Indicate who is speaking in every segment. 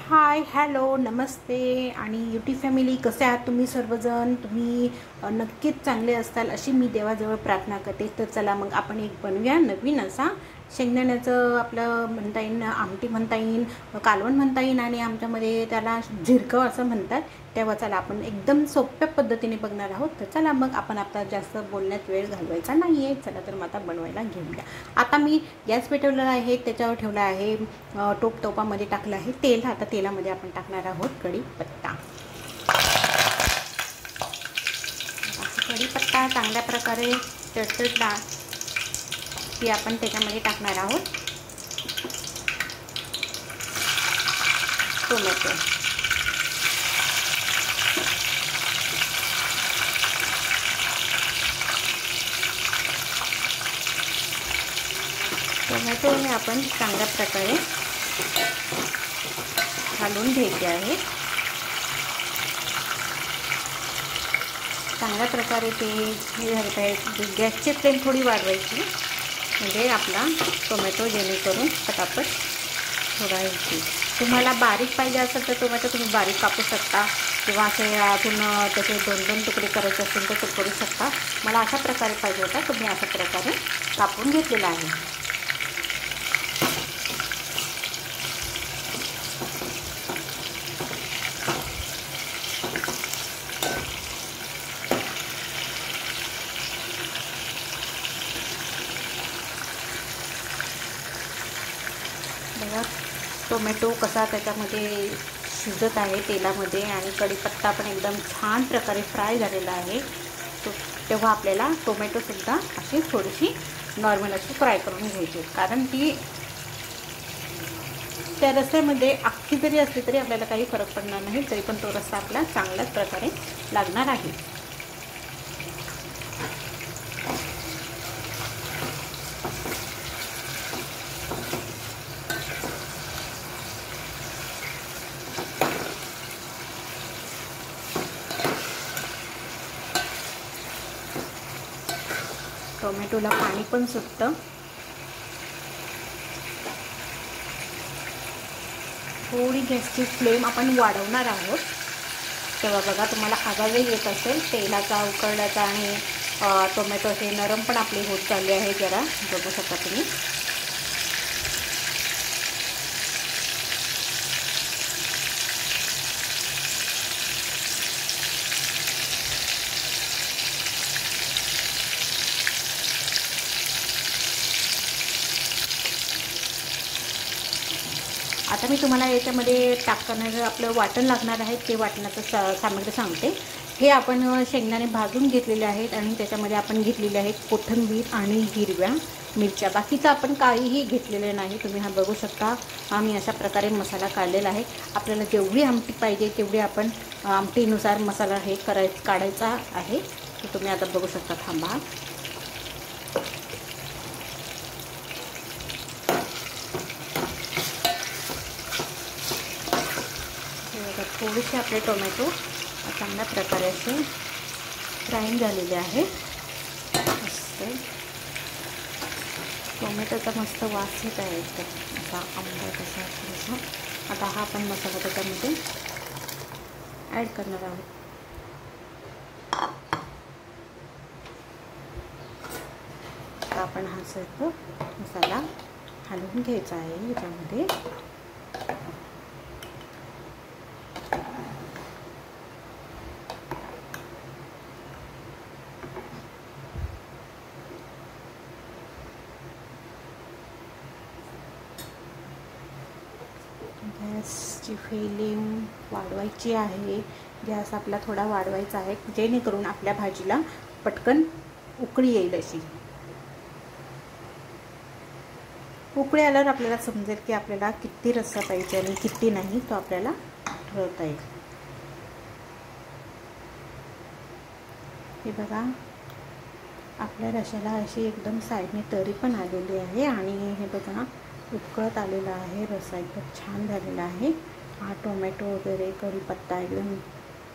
Speaker 1: Hi hello नमस्ते आणि UT family, कसे आहात तुम्ही सर्वजण? तुम्ही नक्कीच चांगले असताल अशी मी देवाजवळ प्रार्थना करते. तर चला मग आपण एक बनवूया नवीन असा शेंगदाण्याचं आपलं म्हणता येईल, आमटी म्हणता येईल, कालवण म्हणता येईल आणि आमच्यामध्ये त्याला झिरकं असं म्हणतात. तेव्हा चला आपण एकदम सोप्या पद्धतीने बघणार आहोत. तर चला मग आपण आता जास्त बोलण्यात वेळ घालवायचा नाही आहे. चला तर मग आता बनवायला घेऊया. आता मी गॅस पेटवलेला आहे, त्याच्यावर ठेवला आहे, टोपामध्ये टाकलं आहे तेल. आता तेलामध्ये आपण टाकणार आहोत कढीपत्ता. कढीपत्ता चांगल्या प्रकारे तडतडला की आपण त्याच्यामध्ये टाकणार आहोत टोमॅटो. टोमॅटो हे आपण चांगल्या प्रकारे घालून घ्यायचे आहे. चांगल्या प्रकारे ते झालं पाहिजे. गॅसची फ्लेम थोडी वाढवायची म्हणजे आपला टोमॅटो जेणेकरून पटापट थोडा येईल. तुम्हाला बारीक पाहिजे असेल तर टोमॅटो तुम्ही बारीक कापू शकता किंवा असे अजून त्याचे 2-2 तुकडे करायचे असेल तर करू शकता. मला अशा प्रकारे पाहिजे होता, तुम्ही अशा प्रकारे कापून घेतलेला आहे. बघा टोमॅटो कसा त्याच्यामध्ये शिजत आहे तेलामध्ये आणि कढीपत्ता पण एकदम छान प्रकारे फ्राय झालेला आहे. तेव्हा आपल्याला टोमॅटोसुद्धा अशी थोडीशी नॉर्मल अशी फ्राय करून घ्यायची, कारण ती त्या रस्स्यामध्ये अख्खी जरी असली तरी आपल्याला काही फरक पडणार नाही, तरी पण तो रस्सा आपला चांगल्याच प्रकारे लागणार आहे. टोमॅटोला पाणी पण सुटतं. थोडी गॅसची फ्लेम आपण वाढवणार आहोत. तेव्हा बघा तुम्हाला आवाजही येत असेल तेलाचा उकळण्याचा आणि टोमॅटोचे नरम पण आपले होत चालले आहे. जरा बघू शकता तुम्ही. आता मी तुम्हाला याच्यामध्ये टाकण्याचं आपलं वाटण लागणार आहे ते वाटणाचं सामग्री सांगते. हे आपण शेंगदाणे भाजून घेतलेले आहेत आणि त्याच्यामध्ये आपण घेतलेले आहेत कोथिंबीर आणि हिरव्या मिरच्या. बाकीचं आपण काहीही घेतलेलं नाही. तुम्ही हा बघू शकता. आम्ही अशा प्रकारे मसाला काढलेला आहे. आपल्याला जेवढी आमटी पाहिजे तेवढी आपण आमटीनुसार मसाला हे काढायचा आहे. तर तुम्ही आता बघू शकता. थांबा. थोडेसे आपले टोमॅटो चांगल्या प्रकारे असे फ्राय झालेले आहेत. मस्त टोमॅटोचा मस्त वास येत आहे एकदम असा आंबट असा थोडासा. आता हा आपण मसाला त्याच्यामध्ये ॲड करणार आहोत. आता आपण हा सर्व मसाला घालून घ्यायचा आहे याच्यामध्ये. गॅसची फ्लेम वाढवायची आहे. गॅस आपला थोडा वाढवायचा आहे जेणेकरून आपल्या भाजीला पटकन उकळी येईल अशी. उकळी आल्यावर आपल्याला समजेल की आपल्याला किती रस्सा पाहिजे आणि किती नाही, तो आपल्याला ठरवता येईल. हे बघा आपल्या रश्श्याला अशी एकदम साईडने तरी पण आलेली आहे आणि हे बघा उकळत आलेला आहे. रस्सा एकदम छान झालेला आहे. हा टोमॅटो वगैरे कढीपत्ता एकदम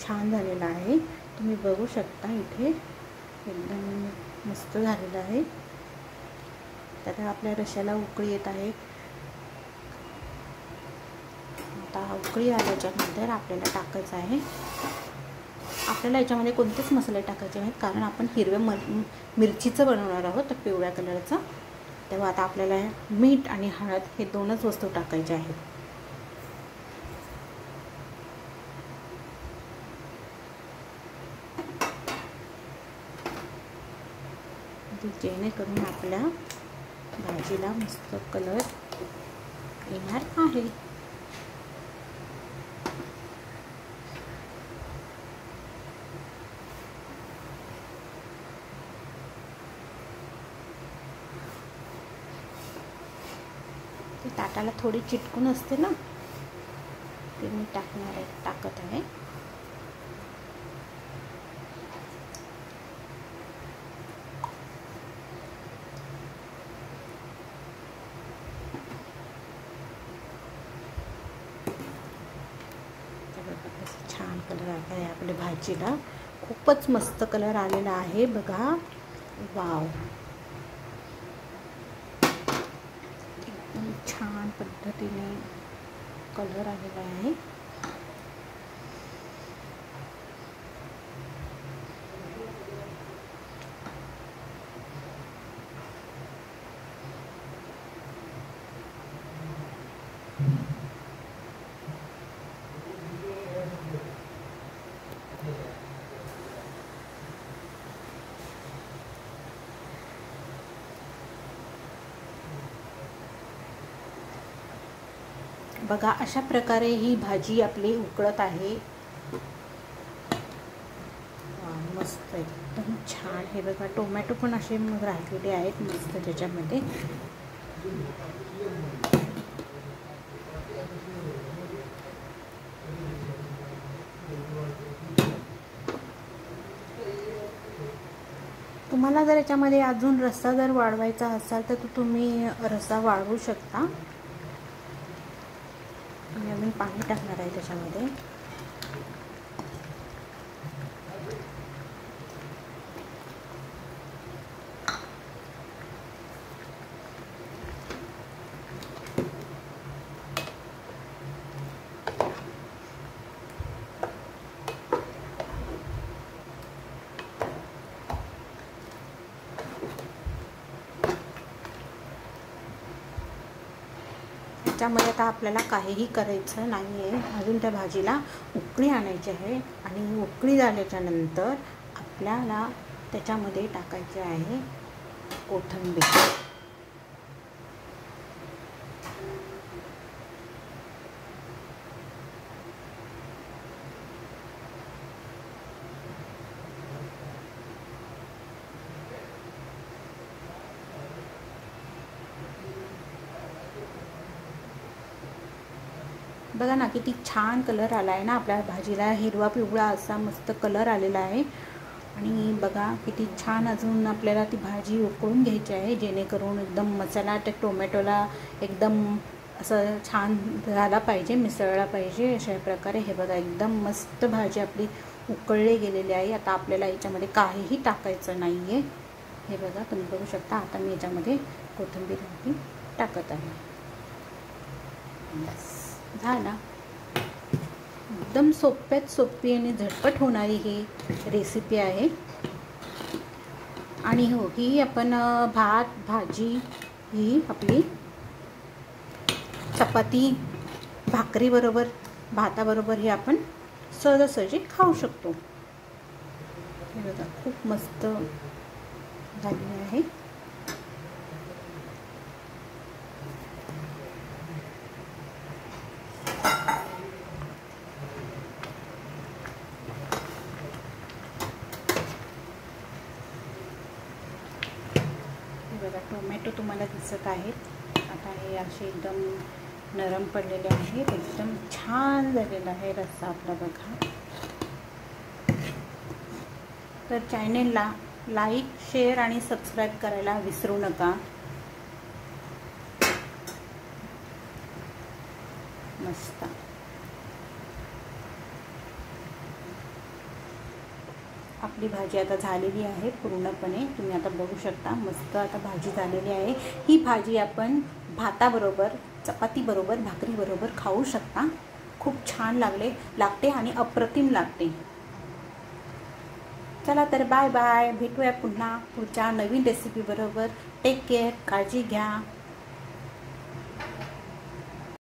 Speaker 1: छान झालेला आहे. तुम्ही बघू शकता इथे एकदम मस्त झालेला आहे. तर आपल्या रश्श्याला उकळी येत आहे. आता उकळी आल्याच्या नंतर आपल्याला टाकायचं आहे. आपल्याला याच्यामध्ये कोणतेच मसाले टाकायचे नाहीत, कारण आपण हिरव्या मिरचीचं बनवणार आहोत तर पिवळ्या कलरचं. तेव्हा आता आपल्याला मीठ आणि हळद हे 2च वस्तू टाकायचे आहेत. जेणेकरून आपल्या भाजीला मस्त कलर येणार आहे. ती ताटाला थोडी चिटकून असते ना, ते मी टाकत आहे. छान कलर आला आहे आपल्या भाजीला, खूपच मस्त कलर आलेला आहे बघा. वाव, एकदम छान पद्धतीने कलर आलेला आहे. बघा, अशा प्रकारे ही भाजी आपली उकळत आहे. मस्त, एकदम छान. हे बघा, टोमॅटो पण असे राहिलेले आहेत मस्त त्याच्यामध्ये. तुम्हाला जर याच्यामध्ये अजून रस्सा जर वाढवायचा असाल तर तुम्ही रस्सा वाढवू शकता. मी अजून पाणी टाकणार आहे त्याच्यामध्ये. त्याच्यामध्ये आता आपल्याला काहीही करायचं नाही आहे. अजून त्या भाजीला उकळी आणायची आहे आणि उकळी झाल्याच्या नंतर आपल्याला त्याच्यामध्ये टाकायचे आहे कोथिंबीर. बघा ना, किती छान कलर आला आहे ना आपल्या भाजीला. हिरवा पिवळा असा मस्त कलर आलेला आहे. आणि बघा किती छान अजून आपल्याला ती भाजी उकळून घ्यायची आहे, जेणेकरून एकदम मसाला त्या टोमॅटोला एकदम असं छान झाला पाहिजे, मिसळला पाहिजे. अशा प्रकारे हे बघा, एकदम मस्त भाजी आपली उकळली गेलेली आहे. आता आपल्याला याच्यामध्ये काहीही टाकायचं नाही आहे. हे बघा, तुम्ही बघू शकता. आता मी याच्यामध्ये कोथिंबीर टाकत आहे. बस झाला. एकदम सोप्यात सोपी आणि झटपट होणारी ही रेसिपी आहे. आणि हो, ही आपण भात भाजी ही आपली चपाती भाकरीबरोबर, भाताबरोबर हे आपण सहजासहजी खाऊ शकतो. हे बघा, खूप मस्त झालेली आहे. बघा, टोमॅटो तुम्हाला दिसत आहेत. आता हे असे एकदम नरम पडलेले आहेत. एकदम छान झालेला आहे रस्सा आपला बघा. तर चॅनेलला लाईक, शेअर आणि सबस्क्राईब करायला विसरू नका. मस्त आपली भाजी आता झालेली आहे पूर्णपणे. तुम्ही आता बघू शकता, मस्त आता भाजी झालेली आहे. ही भाजी आपण भाताबरोबर, चपातीबरोबर, भाकरीबरोबर खाऊ शकता. खूप छान लागते आणि अप्रतिम लागते. चला तर बाय बाय, भेटूया पुन्हा पुढच्या नवीन रेसिपी बरोबर. टेक केअर, काळजी घ्या.